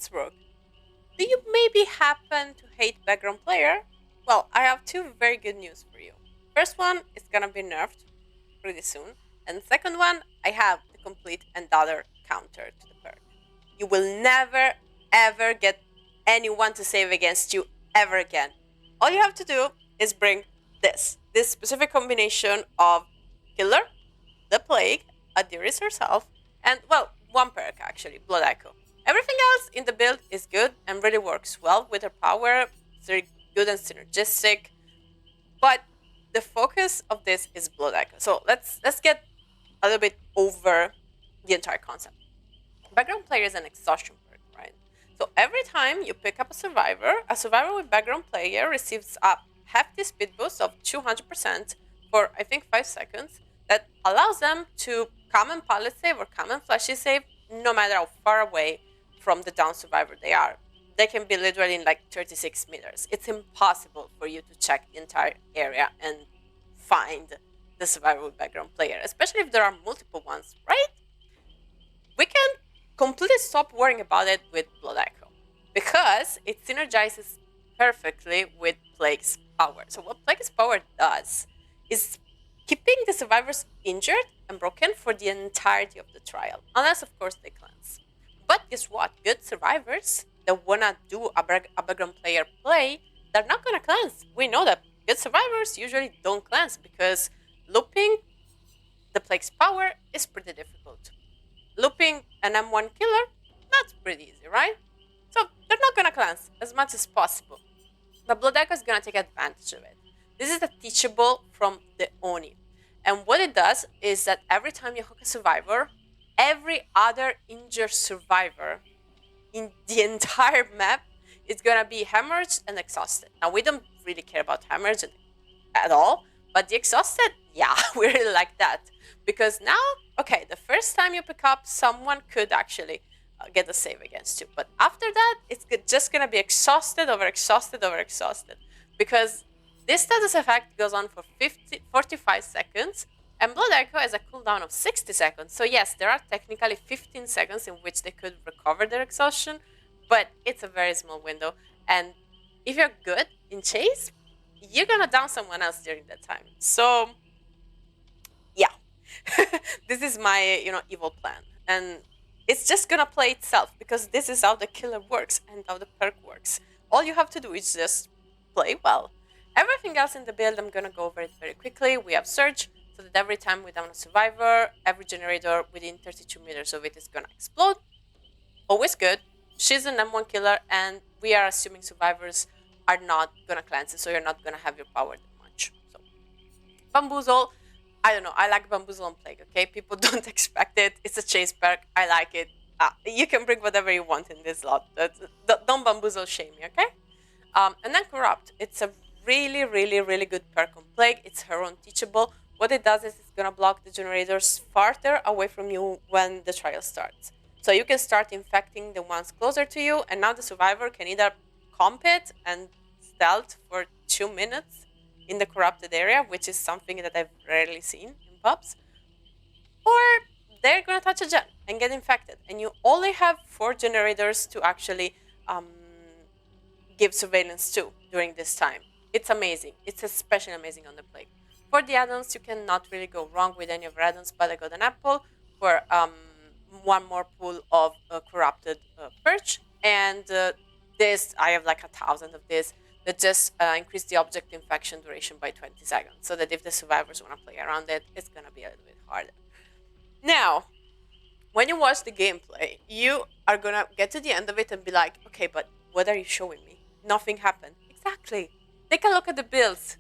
let's work. Do you maybe happen to hate background player? Well, I have two very good news for you. First one is gonna be nerfed pretty soon, and second one, I have the complete and utter counter to the perk. You will never ever get anyone to save against you ever again. All you have to do is bring this specific combination of killer, the plague, Adiris herself, and well, one perk actually, Blood Echo. Everything else in the build is good and really works well with her power. It's very good and synergistic. But the focus of this is Blood Echo. So let's get a little bit over the entire concept. Background player is an exhaustion perk, right? So every time you pick up a survivor with background player receives a hefty speed boost of 200% for I think 5 seconds that allows them to come and pallet save or come and flashy save no matter how far away from the down survivor they are. They can be literally in like 36 meters. It's impossible for you to check the entire area and find the survivor with background player, especially if there are multiple ones, right? We can completely stop worrying about it with Blood Echo because it synergizes perfectly with Plague's power. So what Plague's power does is keeping the survivors injured and broken for the entirety of the trial, unless of course they cleanse. But guess what? Good survivors that wanna do a background player play, they're not gonna cleanse. We know that good survivors usually don't cleanse because looping the Plague's power is pretty difficult. Looping an M1 killer, that's pretty easy, right? So they're not gonna cleanse as much as possible. But Blood Echo is gonna take advantage of it. This is the teachable from the Oni. And what it does is that every time you hook a survivor, every other injured survivor in the entire map is gonna be hemorrhaged and exhausted. Now we don't really care about hemorrhage at all, but the exhausted, yeah, we really like that. Because now, okay, the first time you pick up, someone could actually get a save against you. But after that, it's just gonna be exhausted over exhausted over exhausted. Because this status effect goes on for 45 seconds, and Blood Echo has a cooldown of 60 seconds. So yes, there are technically 15 seconds in which they could recover their exhaustion, but it's a very small window. And if you're good in chase, you're gonna down someone else during that time. So yeah, this is my evil plan, and it's just gonna play itself because this is how the killer works and how the perk works. All you have to do is just play well. Everything else in the build, I'm gonna go over it very quickly. We have Surge, so that every time we down a survivor, every generator within 32 meters of it is gonna explode. Always good. She's an M1 killer, and we are assuming survivors are not gonna cleanse it, so you're not gonna have your power that much. So Bamboozle, I don't know. I like Bamboozle on Plague, okay? People don't expect it. It's a chase perk. I like it. You can bring whatever you want in this lot. Don't Bamboozle shame me, okay? And then Corrupt. It's a really, really, really good perk on Plague. It's her own teachable. What it does is it's gonna block the generators farther away from you when the trial starts. So you can start infecting the ones closer to you, and now the survivor can either comp it and stealth for 2 minutes in the corrupted area, which is something that I've rarely seen in pubs, or they're gonna touch a gen and get infected, and you only have 4 generators to actually give surveillance to during this time. It's amazing. It's especially amazing on the Plague. For the add-ons, you cannot really go wrong with any of your add-ons, but I got an apple for one more pool of corrupted perch, and this I have like 1,000 of this that just increase the object infection duration by 20 seconds, so that if the survivors want to play around it, it's gonna be a little bit harder. Now, when you watch the gameplay, you are gonna get to the end of it and be like, okay, but what are you showing me? Nothing happened. Exactly. Take a look at the builds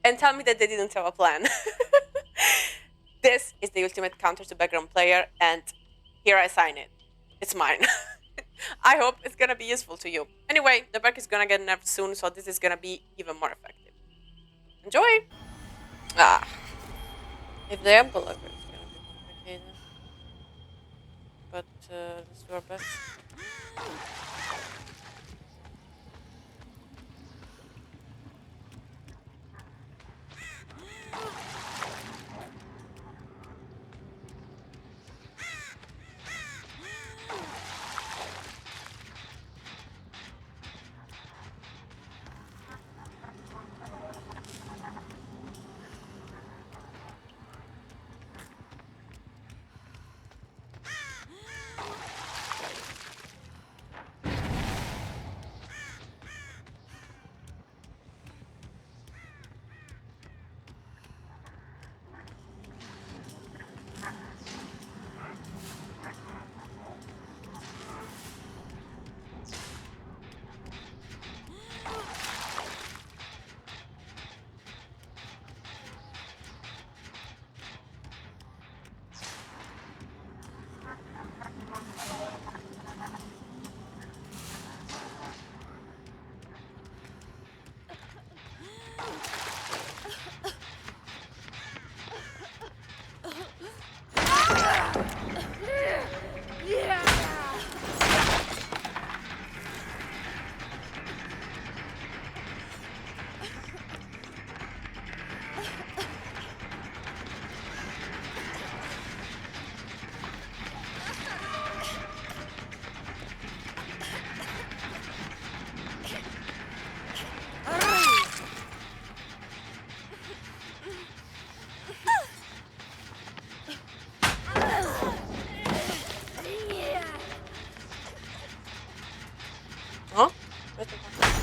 and tell me that they didn't have a plan. This is the ultimate counter to background player, and here I sign it. It's mine. I hope it's gonna be useful to you. Anyway, the perk is gonna get nerfed soon, so this is gonna be even more effective. Enjoy! Ah, if they have bullet, it's gonna be complicated. But let's do our best. Huh? What the fuck?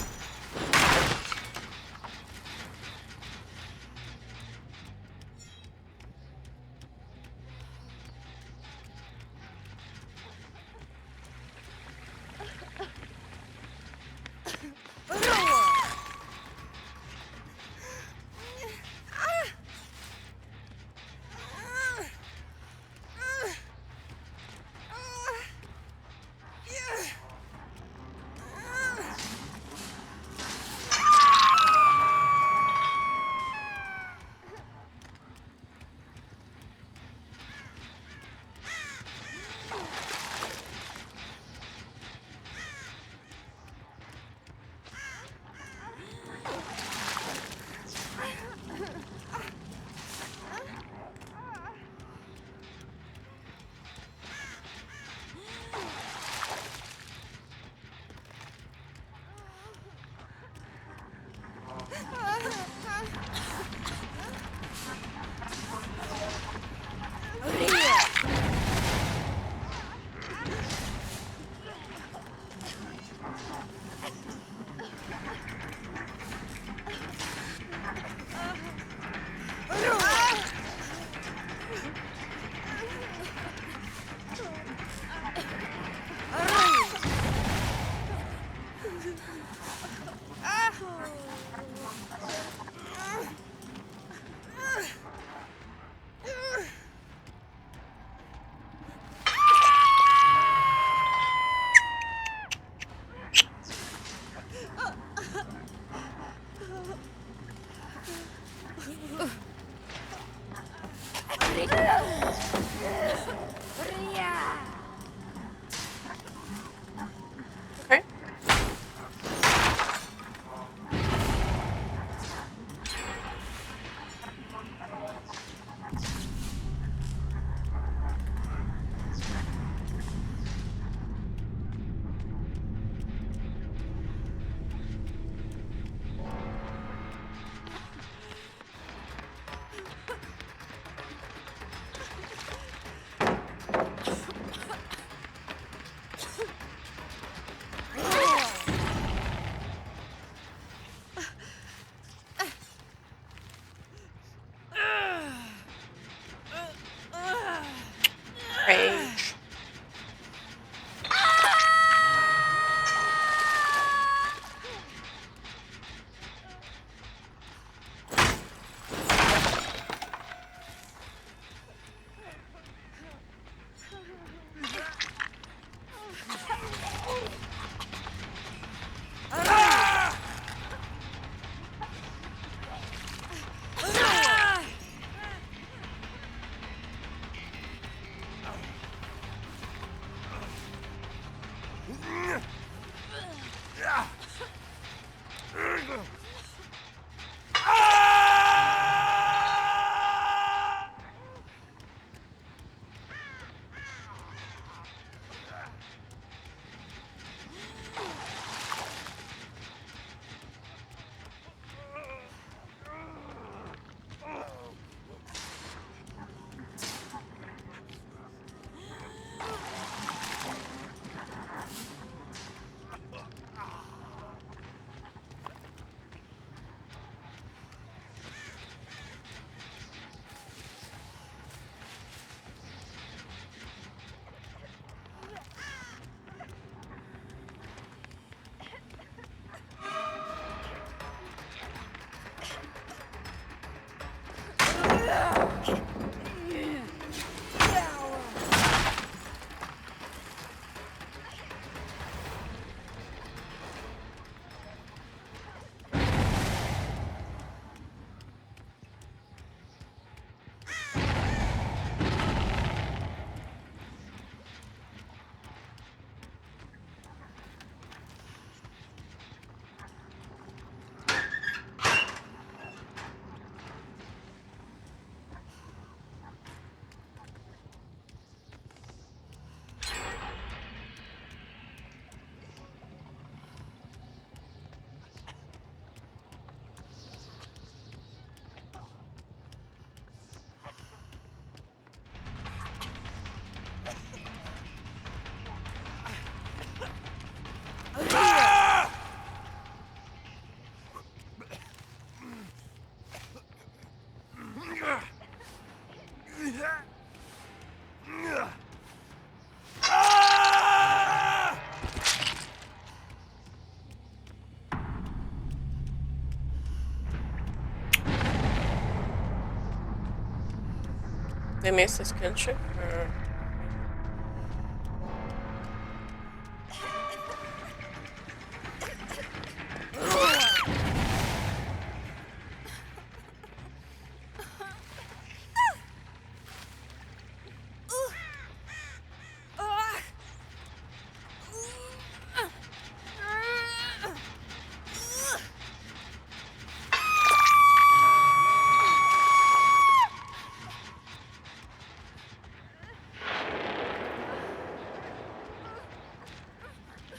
they missed a skill check or...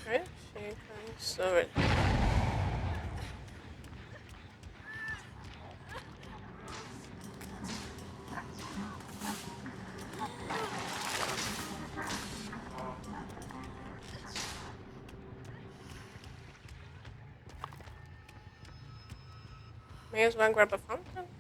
Okay, she can solve it. May as well grab a fountain.